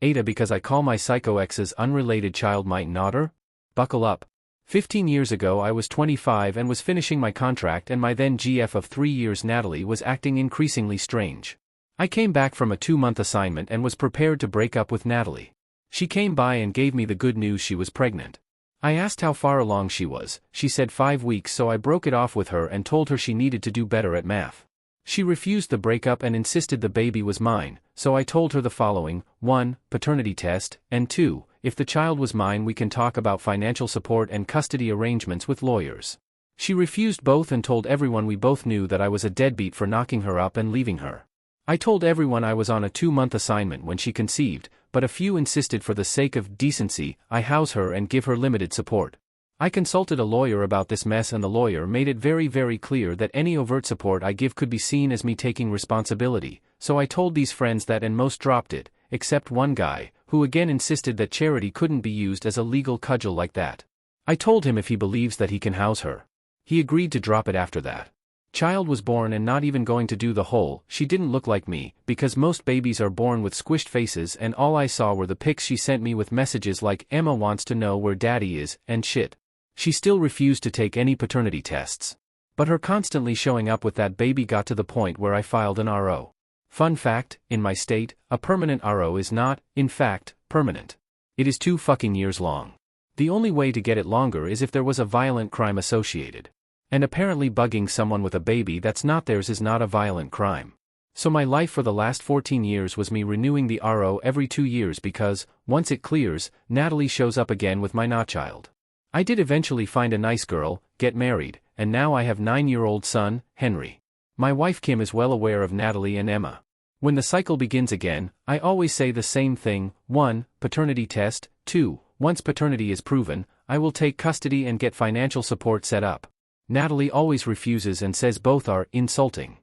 AITA because I call my psycho ex's unrelated child my Naughter? Buckle up. 15 years ago I was 25 and was finishing my contract, and my then GF of 3 years Natalie was acting increasingly strange. I came back from a 2-month assignment and was prepared to break up with Natalie. She came by and gave me the good news she was pregnant. I asked how far along she was. She said 5 weeks, so I broke it off with her and told her she needed to do better at math. She refused the breakup and insisted the baby was mine, so I told her the following: 1. Paternity test, and 2. If the child was mine, we can talk about financial support and custody arrangements with lawyers. She refused both and told everyone we both knew that I was a deadbeat for knocking her up and leaving her. I told everyone I was on a 2-month assignment when she conceived, but a few insisted for the sake of decency I house her and give her limited support. I consulted a lawyer about this mess, and the lawyer made it very, very clear that any overt support I give could be seen as me taking responsibility, so I told these friends that, and most dropped it, except one guy, who again insisted that charity couldn't be used as a legal cudgel like that. I told him if he believes that he can house her. He agreed to drop it after that. Child was born and not even going to do the whole "she didn't look like me," because most babies are born with squished faces, and all I saw were the pics she sent me with messages like "Emma wants to know where daddy is," and shit. She still refused to take any paternity tests. But her constantly showing up with that baby got to the point where I filed an RO. Fun fact, in my state, a permanent RO is not, in fact, permanent. It is 2 fucking years long. The only way to get it longer is if there was a violent crime associated. And apparently bugging someone with a baby that's not theirs is not a violent crime. So my life for the last 14 years was me renewing the RO every 2 years because, once it clears, Natalie shows up again with my not child. I did eventually find a nice girl, get married, and now I have 9-year-old son, Henry. My wife Kim is well aware of Natalie and Emma. When the cycle begins again, I always say the same thing: 1. Paternity test, 2. Once paternity is proven, I will take custody and get financial support set up. Natalie always refuses and says both are insulting.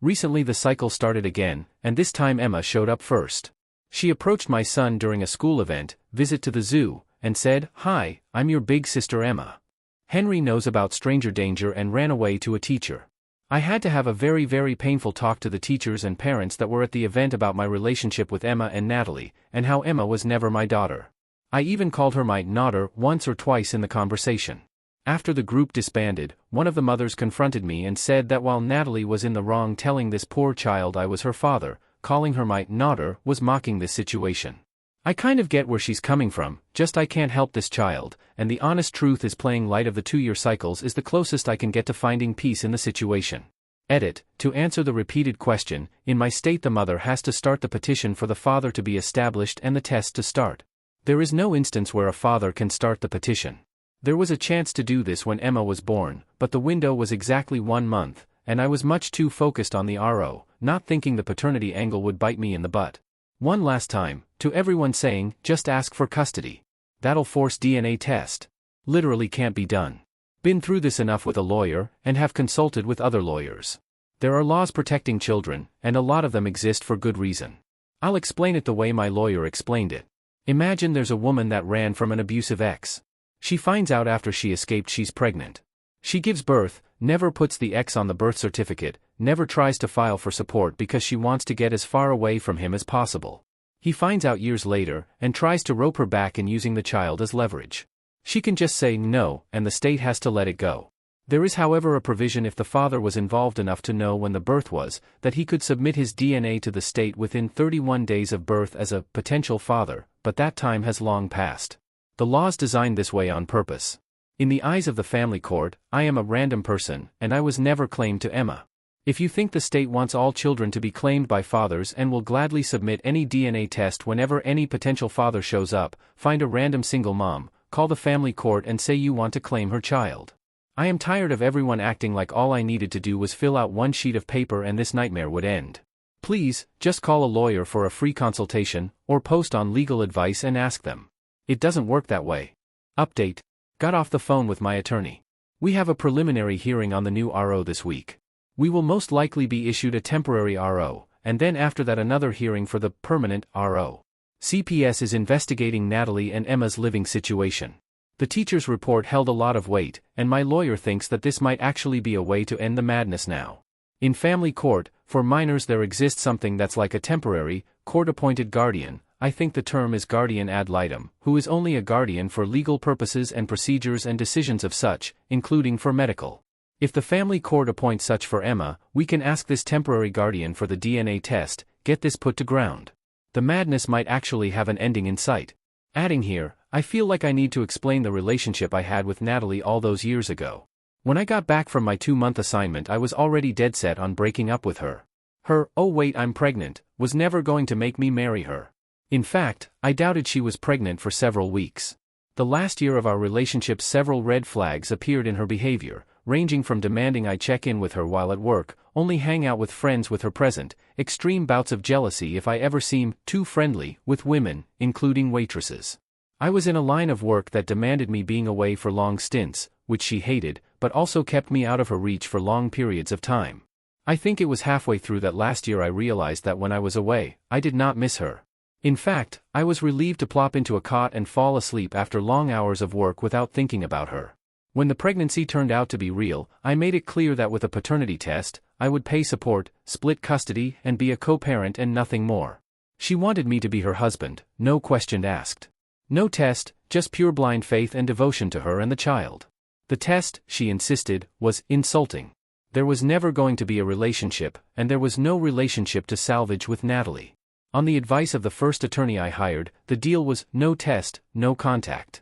Recently the cycle started again, and this time Emma showed up first. She approached my son during a school event, visit to the zoo, and said, "Hi, I'm your big sister Emma." Henry knows about stranger danger and ran away to a teacher. I had to have a very, very painful talk to the teachers and parents that were at the event about my relationship with Emma and Natalie, and how Emma was never my daughter. I even called her my Naughter once or twice in the conversation. After the group disbanded, one of the mothers confronted me and said that while Natalie was in the wrong telling this poor child I was her father, calling her my Naughter was mocking this situation. I kind of get where she's coming from, just I can't help this child, and the honest truth is playing light of the 2-year cycles is the closest I can get to finding peace in the situation. Edit: to answer the repeated question, in my state the mother has to start the petition for the father to be established and the test to start. There is no instance where a father can start the petition. There was a chance to do this when Emma was born, but the window was exactly 1 month, and I was much too focused on the RO, not thinking the paternity angle would bite me in the butt. One last time, to everyone saying, just ask for custody. That'll force DNA test. Literally can't be done. Been through this enough with a lawyer, and have consulted with other lawyers. There are laws protecting children, and a lot of them exist for good reason. I'll explain it the way my lawyer explained it. Imagine there's a woman that ran from an abusive ex. She finds out after she escaped she's pregnant. She gives birth, never puts the ex on the birth certificate, never tries to file for support because she wants to get as far away from him as possible. He finds out years later, and tries to rope her back in using the child as leverage. She can just say no, and the state has to let it go. There is however a provision if the father was involved enough to know when the birth was, that he could submit his DNA to the state within 31 days of birth as a potential father, but that time has long passed. The law's designed this way on purpose. In the eyes of the family court, I am a random person, and I was never claimed to Emma. If you think the state wants all children to be claimed by fathers and will gladly submit any DNA test whenever any potential father shows up, find a random single mom, call the family court and say you want to claim her child. I am tired of everyone acting like all I needed to do was fill out one sheet of paper and this nightmare would end. Please, just call a lawyer for a free consultation, or post on legal advice and ask them. It doesn't work that way. Update. Got off the phone with my attorney. We have a preliminary hearing on the new RO this week. We will most likely be issued a temporary RO, and then after that another hearing for the permanent RO. CPS is investigating Natalie and Emma's living situation. The teacher's report held a lot of weight, and my lawyer thinks that this might actually be a way to end the madness now. In family court, for minors there exists something that's like a temporary, court-appointed guardian, I think the term is guardian ad litem, who is only a guardian for legal purposes and procedures and decisions of such, including for medical. If the family court appoints such for Emma, we can ask this temporary guardian for the DNA test, get this put to ground. The madness might actually have an ending in sight. Adding here, I feel like I need to explain the relationship I had with Natalie all those years ago. When I got back from my 2-month assignment, I was already dead set on breaking up with her. Her, "oh wait, I'm pregnant," was never going to make me marry her. In fact, I doubted she was pregnant for several weeks. The last year of our relationship, several red flags appeared in her behavior, ranging from demanding I check in with her while at work, only hang out with friends with her present, extreme bouts of jealousy if I ever seem too friendly with women, including waitresses. I was in a line of work that demanded me being away for long stints, which she hated, but also kept me out of her reach for long periods of time. I think it was halfway through that last year I realized that when I was away, I did not miss her. In fact, I was relieved to plop into a cot and fall asleep after long hours of work without thinking about her. When the pregnancy turned out to be real, I made it clear that with a paternity test, I would pay support, split custody, and be a co-parent and nothing more. She wanted me to be her husband, no question asked. No test, just pure blind faith and devotion to her and the child. The test, she insisted, was insulting. There was never going to be a relationship, and there was no relationship to salvage with Natalie. On the advice of the first attorney I hired, the deal was no test, no contact.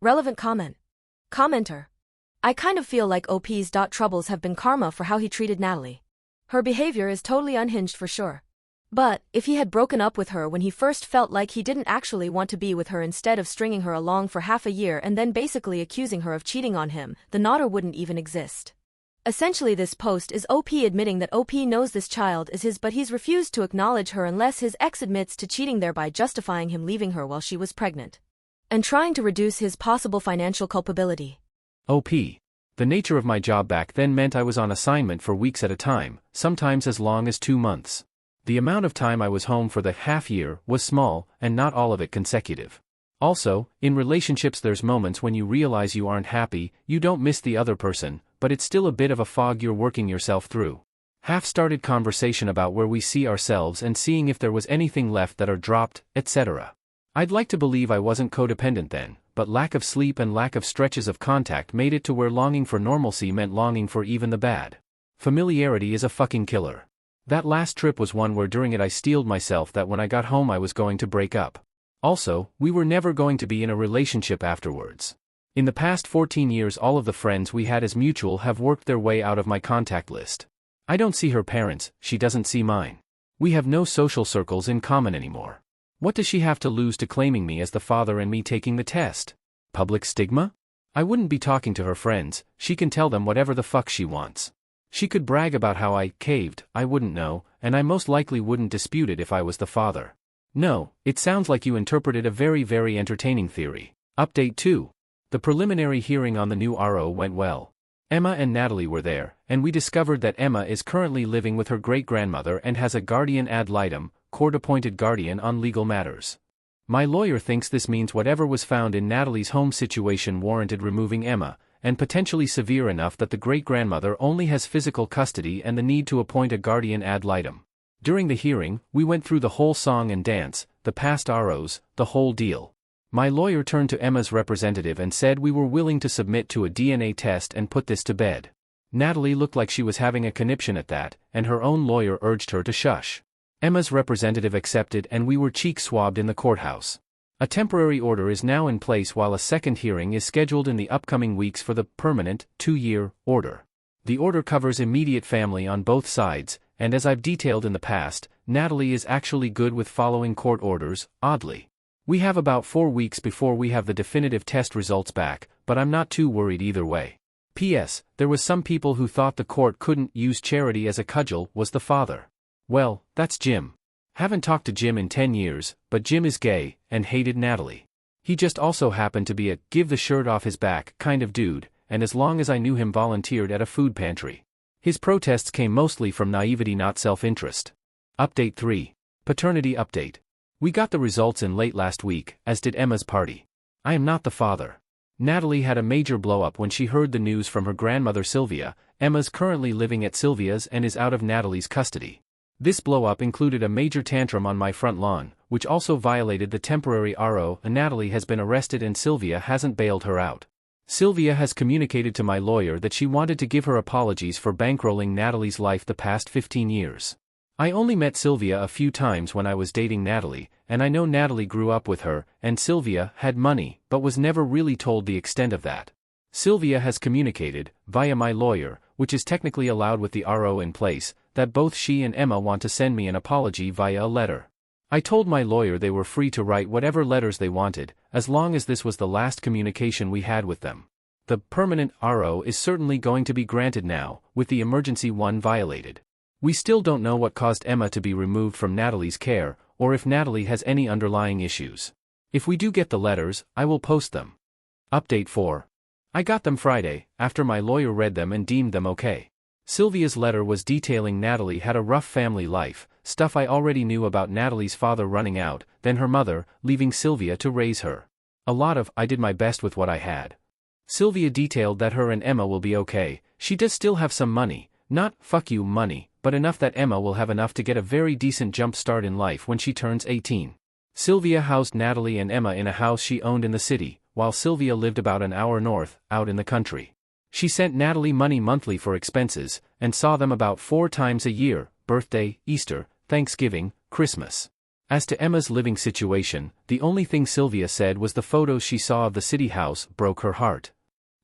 Relevant comment. Commenter. I kind of feel like OP's troubles have been karma for how he treated Natalie. Her behavior is totally unhinged for sure. But, if he had broken up with her when he first felt like he didn't actually want to be with her instead of stringing her along for half a year and then basically accusing her of cheating on him, the Naughter wouldn't even exist. Essentially this post is OP admitting that OP knows this child is his but he's refused to acknowledge her unless his ex admits to cheating, thereby justifying him leaving her while she was pregnant. And trying to reduce his possible financial culpability. OP. The nature of my job back then meant I was on assignment for weeks at a time, sometimes as long as 2 months. The amount of time I was home for the half year was small, and not all of it consecutive. Also, in relationships there's moments when you realize you aren't happy, you don't miss the other person, but it's still a bit of a fog you're working yourself through. Half-started conversation about where we see ourselves and seeing if there was anything left that are dropped, etc. I'd like to believe I wasn't codependent then, but lack of sleep and lack of stretches of contact made it to where longing for normalcy meant longing for even the bad. Familiarity is a fucking killer. That last trip was one where during it I steeled myself that when I got home I was going to break up. Also, we were never going to be in a relationship afterwards. In the past 14 years all of the friends we had as mutual have worked their way out of my contact list. I don't see her parents, she doesn't see mine. We have no social circles in common anymore. What does she have to lose to claiming me as the father and me taking the test? Public stigma? I wouldn't be talking to her friends, she can tell them whatever the fuck she wants. She could brag about how I caved, I wouldn't know, and I most likely wouldn't dispute it if I was the father. No, it sounds like you interpreted a very, very entertaining theory. Update 2. The preliminary hearing on the new RO went well. Emma and Natalie were there, and we discovered that Emma is currently living with her great-grandmother and has a guardian ad litem, court-appointed guardian on legal matters. My lawyer thinks this means whatever was found in Natalie's home situation warranted removing Emma, and potentially severe enough that the great-grandmother only has physical custody and the need to appoint a guardian ad litem. During the hearing, we went through the whole song and dance, the past ROs, the whole deal. My lawyer turned to Emma's representative and said we were willing to submit to a DNA test and put this to bed. Natalie looked like she was having a conniption at that, and her own lawyer urged her to shush. Emma's representative accepted and we were cheek swabbed in the courthouse. A temporary order is now in place while a second hearing is scheduled in the upcoming weeks for the permanent, 2-year, order. The order covers immediate family on both sides, and as I've detailed in the past, Natalie is actually good with following court orders, oddly. We have about 4 weeks before we have the definitive test results back, but I'm not too worried either way. P.S. There was some people who thought the court couldn't use charity as a cudgel, was the father. Well, that's Jim. Haven't talked to Jim in 10 years, but Jim is gay, and hated Natalie. He just also happened to be a give the shirt off his back kind of dude, and as long as I knew him volunteered at a food pantry. His protests came mostly from naivety, not self-interest. Update 3. Paternity update. We got the results in late last week, as did Emma's party. I am not the father. Natalie had a major blow-up when she heard the news from her grandmother Sylvia. Emma's currently living at Sylvia's and is out of Natalie's custody. This blow-up included a major tantrum on my front lawn, which also violated the temporary RO. Natalie has been arrested and Sylvia hasn't bailed her out. Sylvia has communicated to my lawyer that she wanted to give her apologies for bankrolling Natalie's life the past 15 years. I only met Sylvia a few times when I was dating Natalie, and I know Natalie grew up with her, and Sylvia had money, but was never really told the extent of that. Sylvia has communicated, via my lawyer, which is technically allowed with the RO in place, that both she and Emma want to send me an apology via a letter. I told my lawyer they were free to write whatever letters they wanted, as long as this was the last communication we had with them. The permanent RO is certainly going to be granted now, with the emergency one violated. We still don't know what caused Emma to be removed from Natalie's care, or if Natalie has any underlying issues. If we do get the letters, I will post them. Update 4. I got them Friday, after my lawyer read them and deemed them okay. Sylvia's letter was detailing Natalie had a rough family life, stuff I already knew about Natalie's father running out, then her mother, leaving Sylvia to raise her. A lot of, I did my best with what I had. Sylvia detailed that her and Emma will be okay, she does still have some money, not, fuck you money, but enough that Emma will have enough to get a very decent jump start in life when she turns 18. Sylvia housed Natalie and Emma in a house she owned in the city, while Sylvia lived about an hour north, out in the country. She sent Natalie money monthly for expenses, and saw them about 4 times a year, birthday, Easter, Thanksgiving, Christmas. As to Emma's living situation, the only thing Sylvia said was the photos she saw of the city house broke her heart.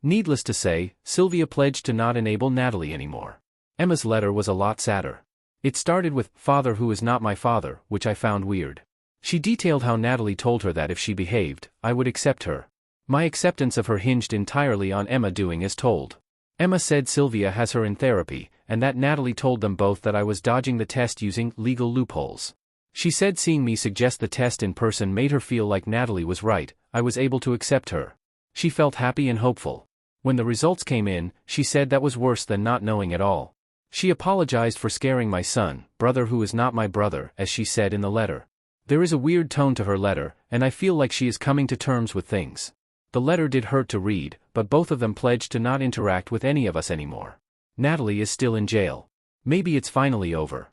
Needless to say, Sylvia pledged to not enable Natalie anymore. Emma's letter was a lot sadder. It started with, "Father who is not my father," which I found weird. She detailed how Natalie told her that if she behaved, I would accept her. My acceptance of her hinged entirely on Emma doing as told. Emma said Sylvia has her in therapy, and that Natalie told them both that I was dodging the test using legal loopholes. She said seeing me suggest the test in person made her feel like Natalie was right, I was able to accept her. She felt happy and hopeful. When the results came in, she said that was worse than not knowing at all. She apologized for scaring my son, brother who is not my brother, as she said in the letter. There is a weird tone to her letter, and I feel like she is coming to terms with things. The letter did hurt to read, but both of them pledged to not interact with any of us anymore. Natalie is still in jail. Maybe it's finally over.